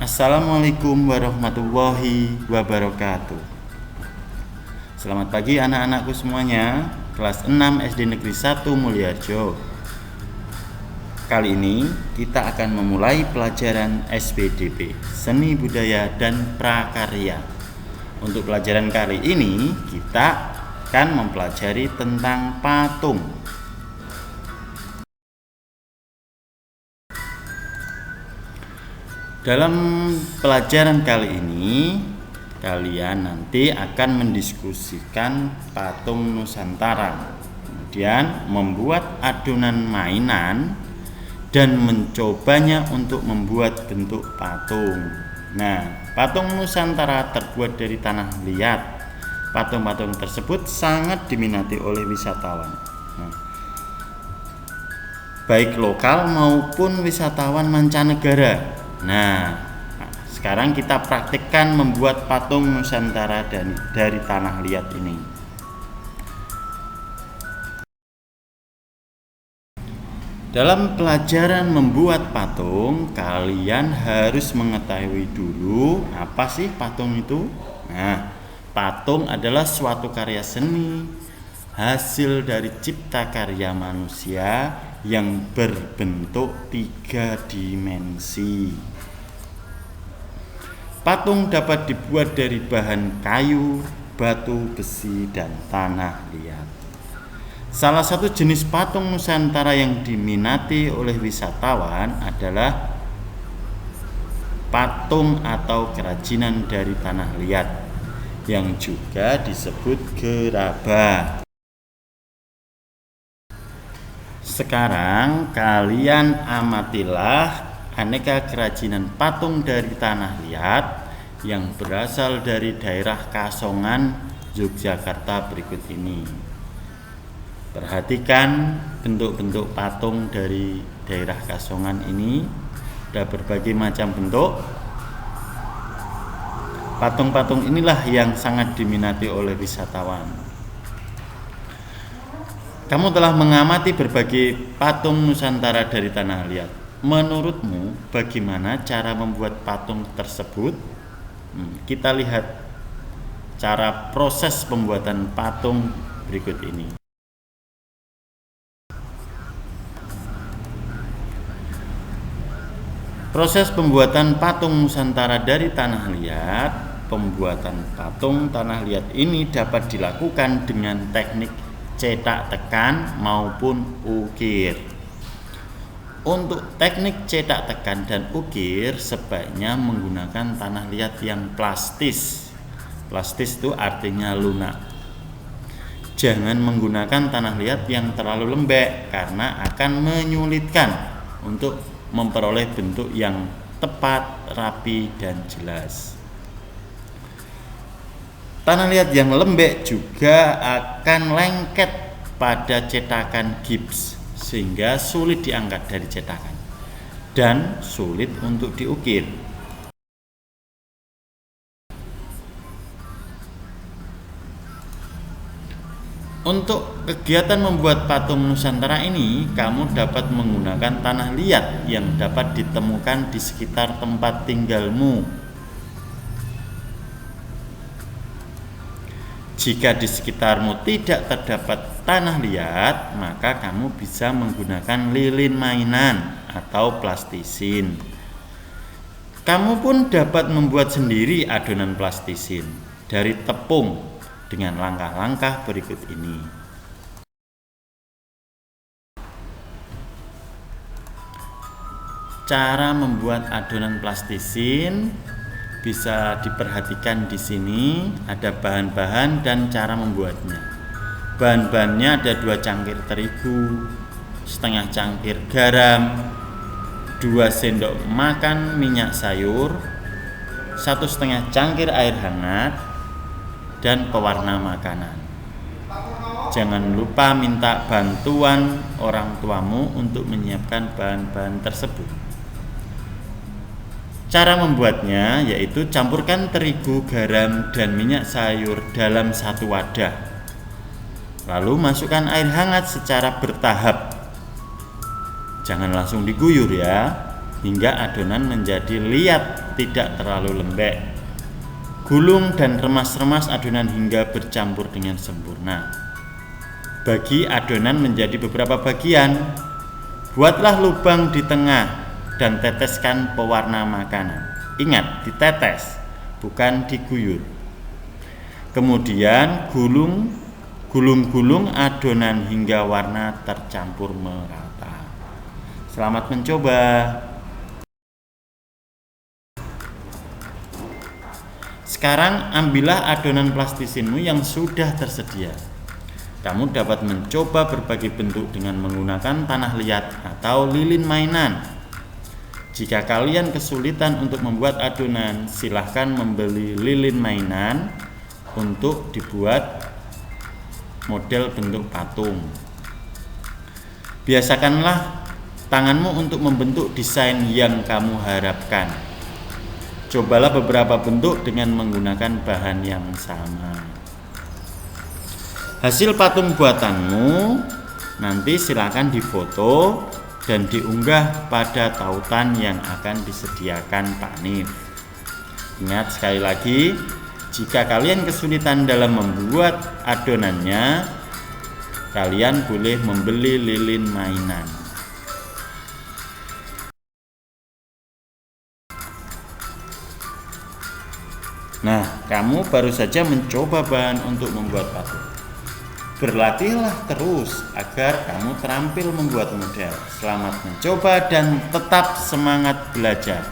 Assalamualaikum warahmatullahi wabarakatuh. Selamat pagi anak-anakku semuanya, kelas 6 SD Negeri 1 Mulyajo. Kali ini kita akan memulai pelajaran SBDP, Seni Budaya dan Prakarya. Untuk pelajaran kali ini kita akan mempelajari tentang patung. Dalam pelajaran kali ini, kalian nanti akan mendiskusikan patung Nusantara, kemudian membuat adonan mainan dan mencobanya untuk membuat bentuk patung. Nah, patung Nusantara terbuat dari tanah liat. Patung-patung tersebut sangat diminati oleh wisatawan, baik lokal maupun wisatawan mancanegara. Nah, sekarang kita praktikkan membuat patung Nusantara dari tanah liat ini. Dalam pelajaran membuat patung, kalian harus mengetahui dulu apa sih patung itu. Nah, patung adalah suatu karya seni hasil dari cipta karya manusia yang berbentuk 3 dimensi. Patung dapat dibuat dari bahan kayu, batu, besi, dan tanah liat. Salah satu jenis patung Nusantara yang diminati oleh wisatawan adalah patung atau kerajinan dari tanah liat, yang juga disebut gerabah. Sekarang kalian amatilah aneka kerajinan patung dari tanah liat yang berasal dari daerah Kasongan, Yogyakarta berikut ini. Perhatikan bentuk-bentuk patung dari daerah Kasongan ini, ada berbagai macam bentuk. Patung-patung inilah yang sangat diminati oleh wisatawan. Kamu telah mengamati berbagai patung Nusantara dari tanah liat. Menurutmu bagaimana cara membuat patung tersebut? Kita lihat cara proses pembuatan patung berikut ini. Proses pembuatan patung Nusantara dari tanah liat. Pembuatan patung tanah liat ini dapat dilakukan dengan teknik cetak tekan maupun ukir. Untuk teknik cetak tekan dan ukir sebaiknya menggunakan tanah liat yang plastis. Plastis itu artinya lunak. Jangan menggunakan tanah liat yang terlalu lembek karena akan menyulitkan untuk memperoleh bentuk yang tepat, rapi, dan jelas. Tanah liat yang lembek juga akan lengket pada cetakan gips, sehingga sulit diangkat dari cetakan dan sulit untuk diukir. Untuk kegiatan membuat patung Nusantara ini, kamu dapat menggunakan tanah liat yang dapat ditemukan di sekitar tempat tinggalmu. Jika di sekitarmu tidak terdapat tanah liat, maka kamu bisa menggunakan lilin mainan atau plastisin. Kamu pun dapat membuat sendiri adonan plastisin dari tepung dengan langkah-langkah berikut ini. Cara membuat adonan plastisin bisa diperhatikan di sini, ada bahan-bahan dan cara membuatnya. Bahan-bahannya ada 2 cangkir terigu, setengah cangkir garam, 2 sendok makan minyak sayur, 1,5 cangkir air hangat, dan pewarna makanan. Jangan lupa minta bantuan orang tuamu untuk menyiapkan bahan-bahan tersebut. Cara membuatnya yaitu campurkan terigu, garam, dan minyak sayur dalam satu wadah. Lalu masukkan air hangat secara bertahap. Jangan langsung diguyur ya. hingga adonan menjadi liat, tidak terlalu lembek. Gulung dan remas-remas adonan hingga bercampur dengan sempurna. Bagi adonan menjadi beberapa bagian. Buatlah lubang di tengah dan teteskan pewarna makanan. Ingat, ditetes, bukan diguyur. Kemudian gulung-gulung adonan hingga warna tercampur merata. Selamat mencoba. Sekarang ambillah adonan plastisinmu yang sudah tersedia. Kamu dapat mencoba berbagai bentuk dengan menggunakan tanah liat atau lilin mainan. Jika kalian kesulitan untuk membuat adonan, silahkan membeli lilin mainan untuk dibuat model bentuk patung. Biasakanlah tanganmu untuk membentuk desain yang kamu harapkan. Cobalah beberapa bentuk dengan menggunakan bahan yang sama. Hasil patung buatanmu nanti silakan difoto dan diunggah pada tautan yang akan disediakan Pak Nif. Ingat sekali lagi, jika kalian kesulitan dalam membuat adonannya, kalian boleh membeli lilin mainan. Nah, kamu baru saja mencoba bahan untuk membuat patung. Berlatihlah terus agar kamu terampil membuat model. Selamat mencoba dan tetap semangat belajar.